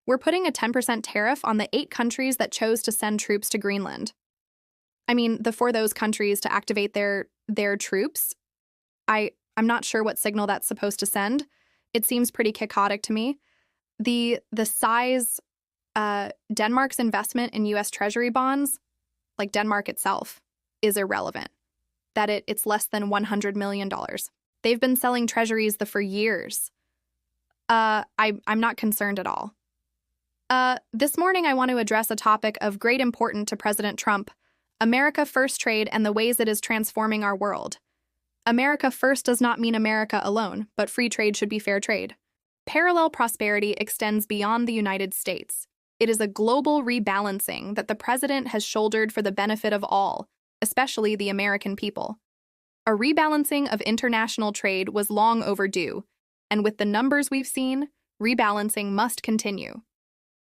We're putting a 10% tariff on the 8 countries that chose to send troops to Greenland. I mean, for those countries to activate their troops, I'm not sure what signal that's supposed to send. It seems pretty quixotic to me. The size, Denmark's investment in US Treasury bonds, like Denmark itself, is irrelevant. That it's less than $100 million. They've been selling treasuries for years. I'm not concerned at all. This morning I want to address a topic of great importance to President Trump: America First trade and the ways it is transforming our world. America First does not mean America alone, but free trade should be fair trade. Parallel prosperity extends beyond the United States. It is a global rebalancing that the president has shouldered for the benefit of all, especially the American people. A rebalancing of international trade was long overdue, and with the numbers we've seen, rebalancing must continue.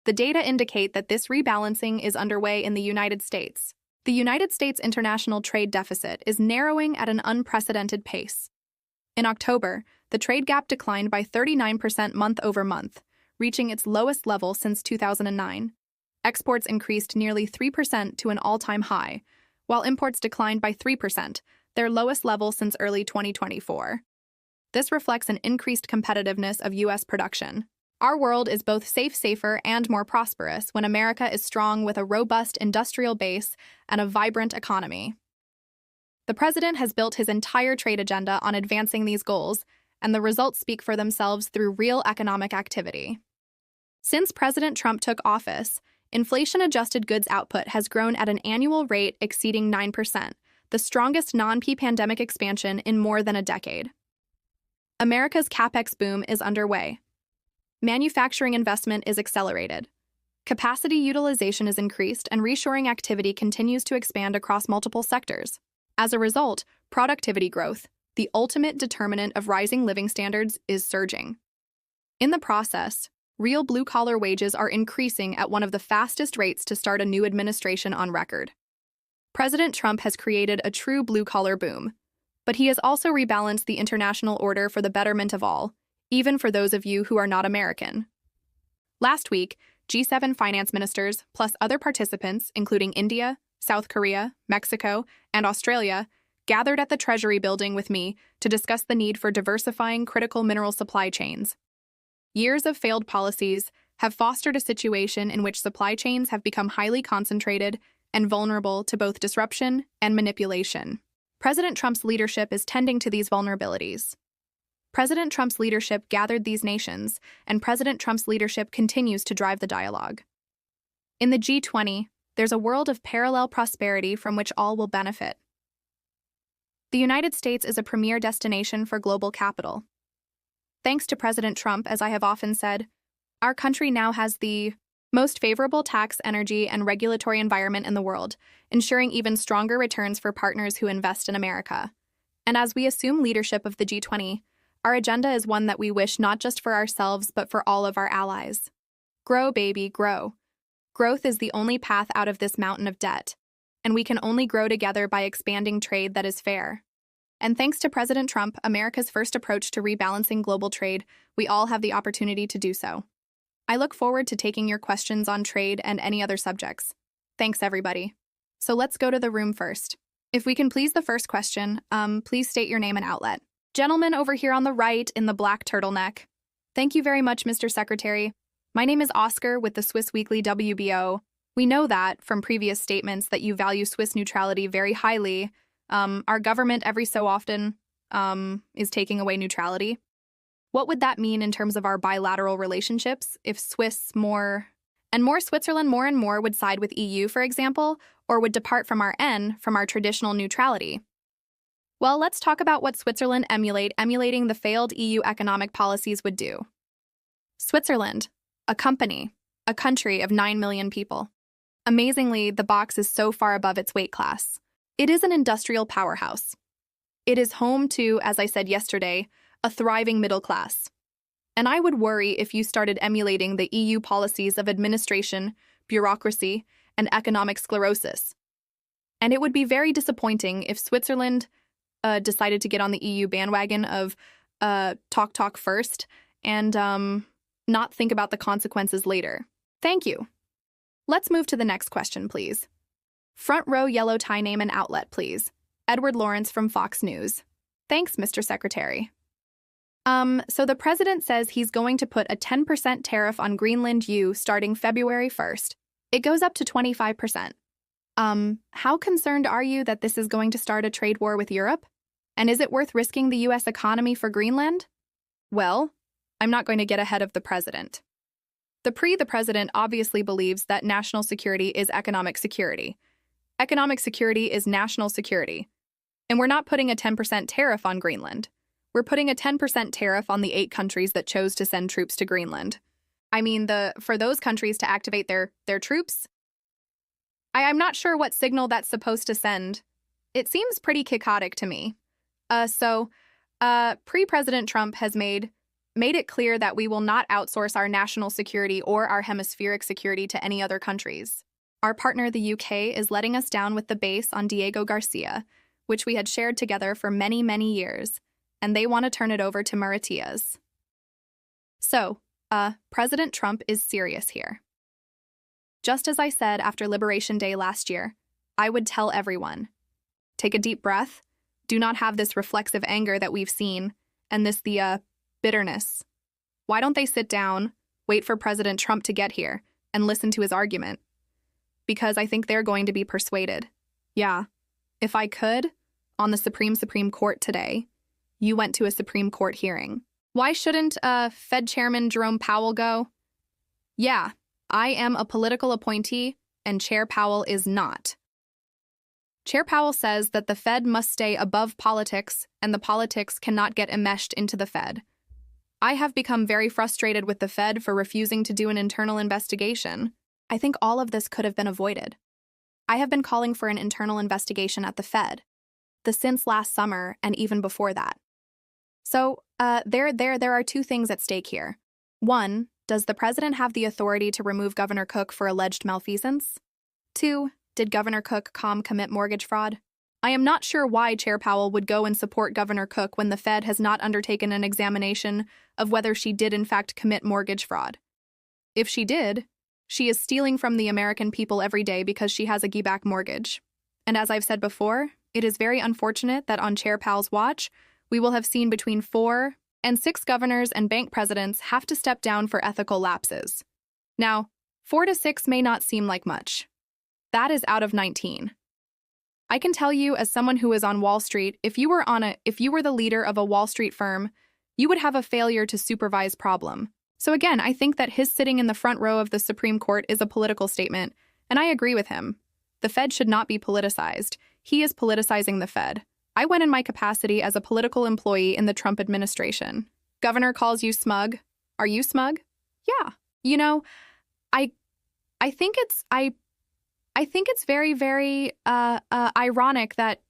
The data indicate that this rebalancing is underway in the United States. The United States international trade deficit is narrowing at an unprecedented pace. In October, the trade gap declined by 39% month over month, reaching its lowest level since 2009. Exports increased nearly 3% to an all-time high, while imports declined by 3%, their lowest level since early 2024. This reflects an increased competitiveness of U.S. production. Our world is both safer, and more prosperous when America is strong with a robust industrial base and a vibrant economy. The president has built his entire trade agenda on advancing these goals, and the results speak for themselves through real economic activity. Since President Trump took office, inflation-adjusted goods output has grown at an annual rate exceeding 9%, the strongest non-pandemic expansion in more than a decade. America's CapEx boom is underway. Manufacturing investment is accelerated. Capacity utilization is increased, and reshoring activity continues to expand across multiple sectors. As a result, productivity growth, the ultimate determinant of rising living standards, is surging. In the process, real blue-collar wages are increasing at one of the fastest rates to start a new administration on record. President Trump has created a true blue-collar boom, but he has also rebalanced the international order for the betterment of all, even for those of you who are not American. Last week, G7 finance ministers, plus other participants, including India, South Korea, Mexico, and Australia, gathered at the Treasury building with me to discuss the need for diversifying critical mineral supply chains. Years of failed policies have fostered a situation in which supply chains have become highly concentrated and vulnerable to both disruption and manipulation. President Trump's leadership is tending to these vulnerabilities. President Trump's leadership gathered these nations, and President Trump's leadership continues to drive the dialogue. In the G20, there's a world of parallel prosperity from which all will benefit. The United States is a premier destination for global capital. Thanks to President Trump, as I have often said, our country now has the most favorable tax, energy, and regulatory environment in the world, ensuring even stronger returns for partners who invest in America. And as we assume leadership of the G20, our agenda is one that we wish not just for ourselves but for all of our allies. Grow, baby, grow. Growth is the only path out of this mountain of debt, and we can only grow together by expanding trade that is fair. And thanks to President Trump, America's first approach to rebalancing global trade, we all have the opportunity to do so. I look forward to taking your questions on trade and any other subjects. Thanks, everybody. So let's go to the room first. If we can please the first question, please state your name and outlet. Gentleman over here on the right in the black turtleneck. Thank you very much, Mr. Secretary. My name is Oscar with the Swiss Weekly WBO. We know that, from previous statements, that you value Swiss neutrality very highly. Our government every so often is taking away neutrality. What would that mean in terms of our bilateral relationships if Switzerland more and more would side with EU, for example, or would depart from our traditional neutrality? Well, let's talk about what Switzerland emulating the failed EU economic policies would do. Switzerland, a country of 9 million people. Amazingly, the box is so far above its weight class. It is an industrial powerhouse. It is home to, as I said yesterday, a thriving middle class. And I would worry if you started emulating the EU policies of administration, bureaucracy, and economic sclerosis. And it would be very disappointing if Switzerland decided to get on the EU bandwagon of talk first and not think about the consequences later. Thank you. Let's move to the next question, please. Front row yellow tie name and outlet, please. Edward Lawrence from Fox News. Thanks, Mr. Secretary. So the president says he's going to put a 10% tariff on Greenland starting February 1st. It goes up to 25%. How concerned are you that this is going to start a trade war with Europe? And is it worth risking the US economy for Greenland? Well, I'm not going to get ahead of the president. The president obviously believes that national security is economic security. Economic security is national security. And we're not putting a 10% tariff on Greenland. We're putting a 10% tariff on the 8 countries that chose to send troops to Greenland. I mean, for those countries to activate their troops, I'm not sure what signal that's supposed to send. It seems pretty quixotic to me. President Trump has made it clear that we will not outsource our national security or our hemispheric security to any other countries. Our partner, the UK, is letting us down with the base on Diego Garcia, which we had shared together for many, many years, and they want to turn it over to Mauritius. So, President Trump is serious here. Just as I said after Liberation Day last year, I would tell everyone, take a deep breath, do not have this reflexive anger that we've seen, and this bitterness. Why don't they sit down, wait for President Trump to get here, and listen to his argument? Because I think they're going to be persuaded. Yeah, if I could, on the Supreme Court today, you went to a Supreme Court hearing. Why shouldn't Fed Chairman Jerome Powell go? Yeah, I am a political appointee, and Chair Powell is not. Chair Powell says that the Fed must stay above politics, and the politics cannot get enmeshed into the Fed. I have become very frustrated with the Fed for refusing to do an internal investigation. I think all of this could have been avoided. I have been calling for an internal investigation at the Fed, since last summer and even before that. So, there are 2 things at stake here. 1, does the president have the authority to remove Governor Cook for alleged malfeasance? 2, did Governor Cook commit mortgage fraud? I am not sure why Chair Powell would go and support Governor Cook when the Fed has not undertaken an examination of whether she did in fact commit mortgage fraud. If she did, she is stealing from the American people every day because she has a GBAC mortgage. And as I've said before, it is very unfortunate that on Chair Powell's watch, we will have seen between 4 and 6 governors and bank presidents have to step down for ethical lapses. Now, 4 to 6 may not seem like much. That is out of 19. I can tell you, as someone who is on Wall Street, if you were the leader of a Wall Street firm, you would have a failure to supervise problem. So again, I think that his sitting in the front row of the Supreme Court is a political statement, and I agree with him. The Fed should not be politicized. He is politicizing the Fed. I went in my capacity as a political employee in the Trump administration. Governor calls you smug. Are you smug? Yeah. You know, I think it's very, very ironic that,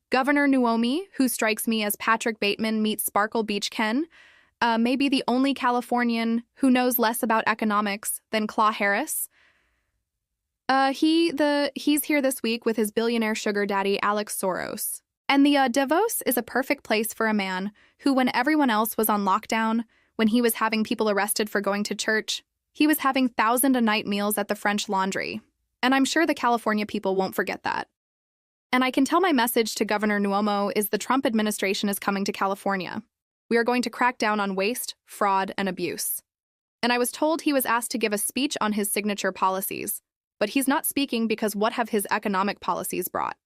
Governor Nuomi, who strikes me as Patrick Bateman meets Sparkle Beach Ken, may be the only Californian who knows less about economics than Claw Harris. He's here this week with his billionaire sugar daddy, Alex Soros. And the Davos is a perfect place for a man who, when everyone else was on lockdown, when he was having people arrested for going to church, he was having 1,000-a-night meals at the French Laundry. And I'm sure the California people won't forget that. And I can tell my message to Governor Nuomo is the Trump administration is coming to California. We are going to crack down on waste, fraud, and abuse. And I was told he was asked to give a speech on his signature policies, but he's not speaking because what have his economic policies brought?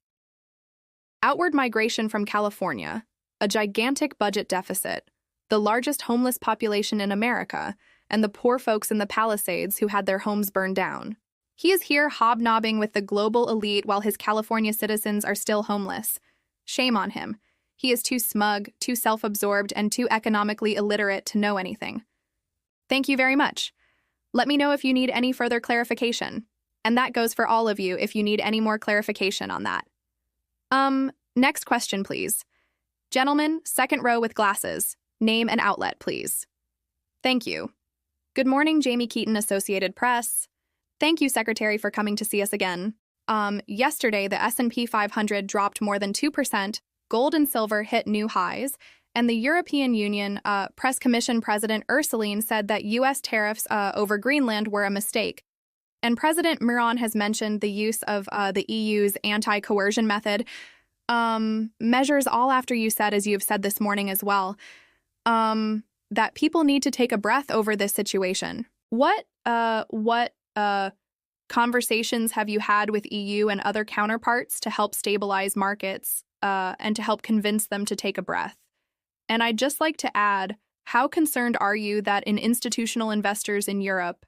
Outward migration from California, a gigantic budget deficit, the largest homeless population in America, and the poor folks in the Palisades who had their homes burned down. He is here hobnobbing with the global elite while his California citizens are still homeless. Shame on him. He is too smug, too self-absorbed, and too economically illiterate to know anything. Thank you very much. Let me know if you need any further clarification. And that goes for all of you if you need any more clarification on that. Next question, please. Gentleman, second row with glasses. Name and outlet, please. Thank you. Good morning, Jamie Keaton, Associated Press. Thank you, Secretary, for coming to see us again. Yesterday, the S&P 500 dropped more than 2%, gold and silver hit new highs, And the European Union Press Commission President Ursuline said that US tariffs over Greenland were a mistake. And President Miron has mentioned the use of the EU's anti-coercion method, measures all after you said, as you have said this morning as well, that people need to take a breath over this situation. What conversations have you had with EU and other counterparts to help stabilize markets and to help convince them to take a breath? And I'd just like to add, how concerned are you that institutional investors in Europe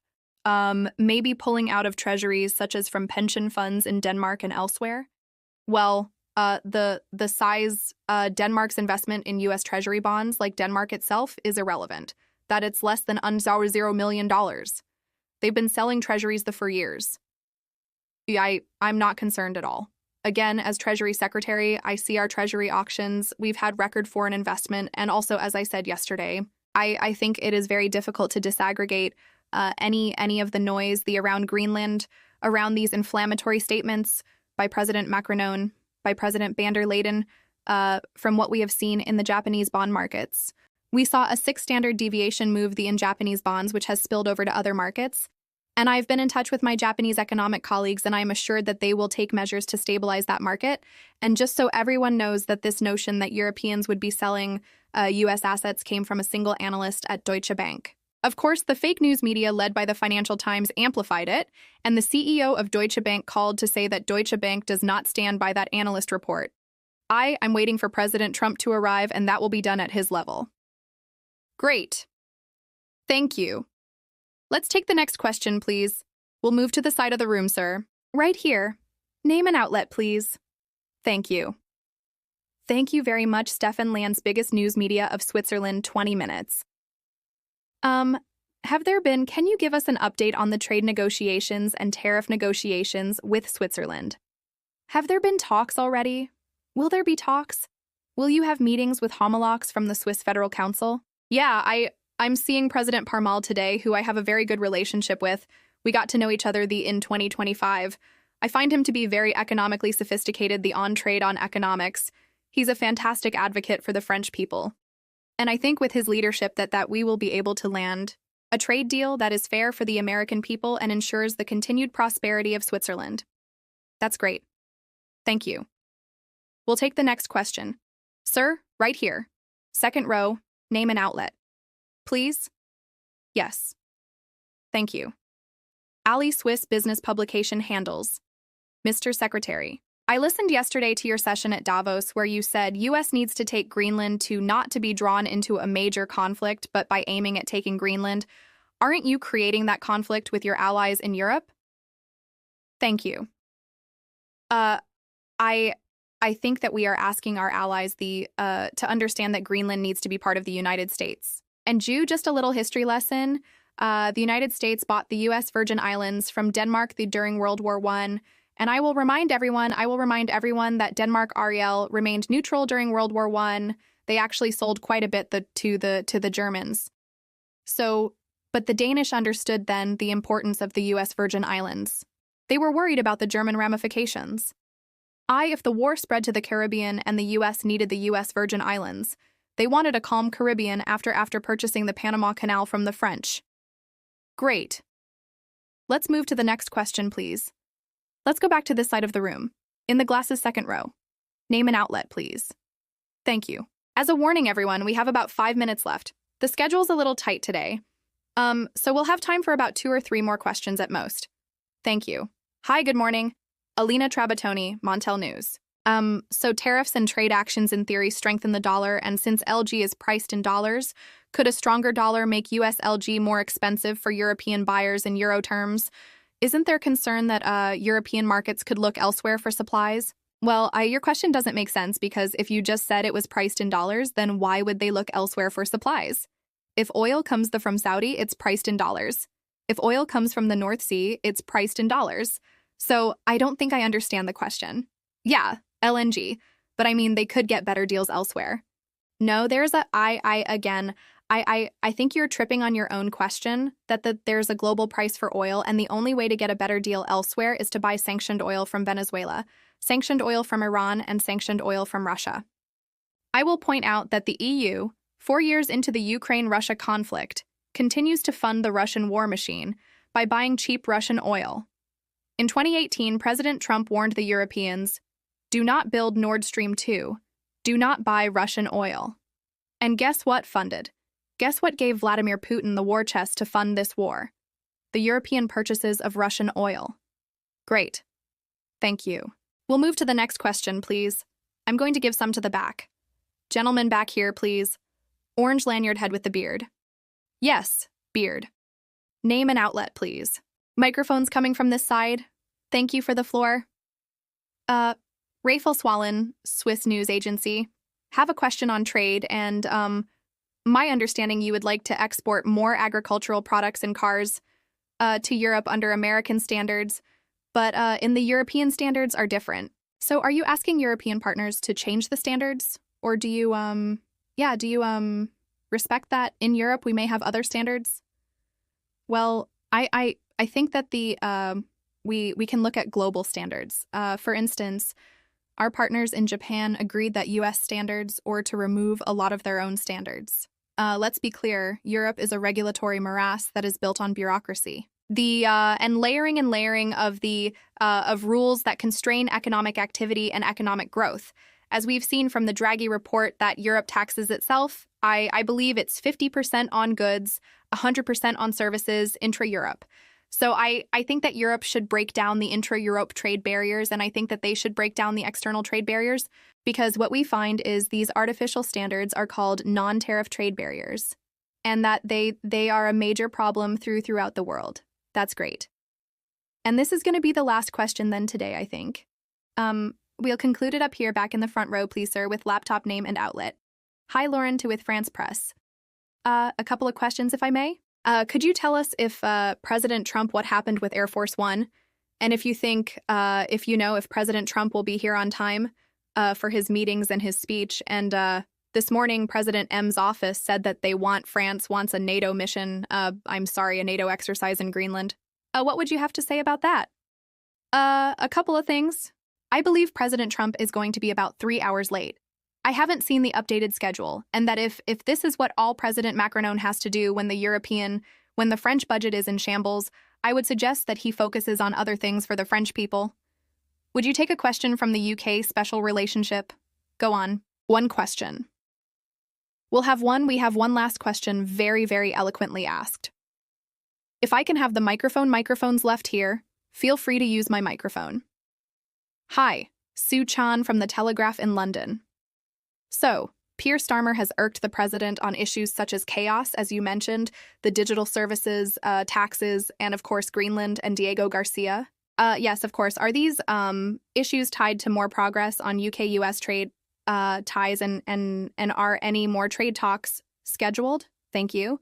may be pulling out of treasuries such as from pension funds in Denmark and elsewhere? Well, the size Denmark's investment in US Treasury bonds, like Denmark itself, is irrelevant. That it's less than $0 million. They've been selling treasuries for years. I'm not concerned at all. Again, as Treasury Secretary, I see our Treasury auctions. We've had record foreign investment. And also, as I said yesterday, I think it is very difficult to disaggregate any of the noise around Greenland, around these inflammatory statements by President Macron, by President van der Leyen, from what we have seen in the Japanese bond markets. We saw a 6 standard deviation move in Japanese bonds, which has spilled over to other markets. And I've been in touch with my Japanese economic colleagues, and I am assured that they will take measures to stabilize that market. And just so everyone knows that this notion that Europeans would be selling U.S. assets came from a single analyst at Deutsche Bank. Of course, the fake news media led by the Financial Times amplified it, and the CEO of Deutsche Bank called to say that Deutsche Bank does not stand by that analyst report. I'm waiting for President Trump to arrive, and that will be done at his level. Great. Thank you. Let's take the next question, please. We'll move to the side of the room, sir. Right here. Name and outlet, please. Thank you. Thank you very much, Stefan Land's biggest news media of Switzerland, 20 minutes. Can you give us an update on the trade negotiations and tariff negotiations with Switzerland? Have there been talks already? Will there be talks? Will you have meetings with homologues from the Swiss Federal Council? Yeah, I'm seeing President Parmal today, who I have a very good relationship with. We got to know each other in 2025. I find him to be very economically sophisticated, on trade on economics. He's a fantastic advocate for the French people. And I think with his leadership that we will be able to land a trade deal that is fair for the American people and ensures the continued prosperity of Switzerland. That's great. Thank you. We'll take the next question. Sir, right here. Second row, name and outlet. Please? Yes. Thank you. Ali Swiss Business Publication Handles. Mr. Secretary, I listened yesterday to your session at Davos where you said US needs to take Greenland not to be drawn into a major conflict, but by aiming at taking Greenland. Aren't you creating that conflict with your allies in Europe? Thank you. I think that we are asking our allies to understand that Greenland needs to be part of the United States. And just a little history lesson. The United States bought the US Virgin Islands from Denmark during World War I. And I will remind everyone that Denmark Ariel remained neutral during World War I. They actually sold quite a bit to the Germans. But the Danish understood then the importance of the US Virgin Islands. They were worried about the German ramifications. If the war spread to the Caribbean and the US needed the US Virgin Islands, they wanted a calm Caribbean after purchasing the Panama Canal from the French. Great. Let's move to the next question, please. Let's go back to this side of the room. In the glass's second row. Name and outlet, please. Thank you. As a warning, everyone, we have about 5 minutes left. The schedule's a little tight today. So we'll have time for about 2 or 3 more questions at most. Thank you. Hi, good morning. Alina Trabatoni, Montel News. So tariffs and trade actions in theory strengthen the dollar, and since LG is priced in dollars, could a stronger dollar make US LG more expensive for European buyers in euro terms? Isn't there concern that European markets could look elsewhere for supplies? Well, your question doesn't make sense because if you just said it was priced in dollars, then why would they look elsewhere for supplies? If oil comes from Saudi, it's priced in dollars. If oil comes from the North Sea, it's priced in dollars. So I don't think I understand the question. Yeah, LNG, but I mean they could get better deals elsewhere. No, there's I think you're tripping on your own question, that there's a global price for oil, and the only way to get a better deal elsewhere is to buy sanctioned oil from Venezuela, sanctioned oil from Iran, and sanctioned oil from Russia. I will point out that the EU, 4 years into the Ukraine-Russia conflict, continues to fund the Russian war machine by buying cheap Russian oil. In 2018, President Trump warned the Europeans, "Do not build Nord Stream 2. Do not buy Russian oil." And guess what funded? Guess what gave Vladimir Putin the war chest to fund this war? The European purchases of Russian oil. Great. Thank you. We'll move to the next question, please. I'm going to give some to the back. Gentleman back here, please. Orange lanyard head with the beard. Yes, beard. Name and outlet, please. Microphones coming from this side. Thank you for the floor. Rafel Swallen, Swiss News Agency. Have a question on trade and, my understanding you would like to export more agricultural products and cars to Europe under American standards, but in the European standards are different. So are you asking European partners to change the standards? Or do you respect that in Europe we may have other standards? Well, I think that we can look at global standards. For instance, our partners in Japan agreed that US standards or to remove a lot of their own standards. Let's be clear, Europe is a regulatory morass that is built on bureaucracy. And layering of rules that constrain economic activity and economic growth. As we've seen from the Draghi report that Europe taxes itself, I believe it's 50% on goods, 100% on services intra-Europe. So I think that Europe should break down the intra-Europe trade barriers, and I think that they should break down the external trade barriers, because what we find is these artificial standards are called non-tariff trade barriers, and that they are a major problem throughout the world. That's great. And this is going to be the last question then today, I think. We'll conclude it up here back in the front row, please, sir, with laptop name and outlet. Hi, Lauren to With France Press. A couple of questions, if I may. Could you tell us if President Trump, what happened with Air Force One? And if you think, if President Trump will be here on time for his meetings and his speech. And this morning, President M's office said that France wants a NATO mission, a NATO exercise in Greenland. What would you have to say about that? A couple of things. I believe President Trump is going to be about 3 hours late. I haven't seen the updated schedule, and that if this is what all President Macron has to do when the French budget is in shambles, I would suggest that he focuses on other things for the French people. Would you take a question from the UK special relationship? Go on. One question. We have one last question very, very eloquently asked. If I can have the microphones left here, feel free to use my microphone. Hi, Sue Chan from The Telegraph in London. So, Keir Starmer has irked the president on issues such as chaos, as you mentioned, the digital services, taxes, and of course Greenland and Diego Garcia. Yes, of course. Are these issues tied to more progress on UK-US trade ties and are any more trade talks scheduled? Thank you.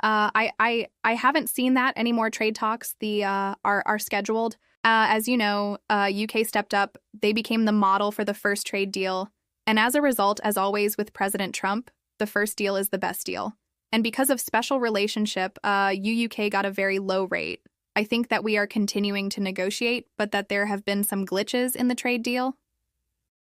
I haven't seen that any more trade talks are scheduled. As you know, UK stepped up. They became the model for the first trade deal. And as a result, as always with President Trump, the first deal is the best deal. And because of special relationship, UK got a very low rate. I think that we are continuing to negotiate, but that there have been some glitches in the trade deal.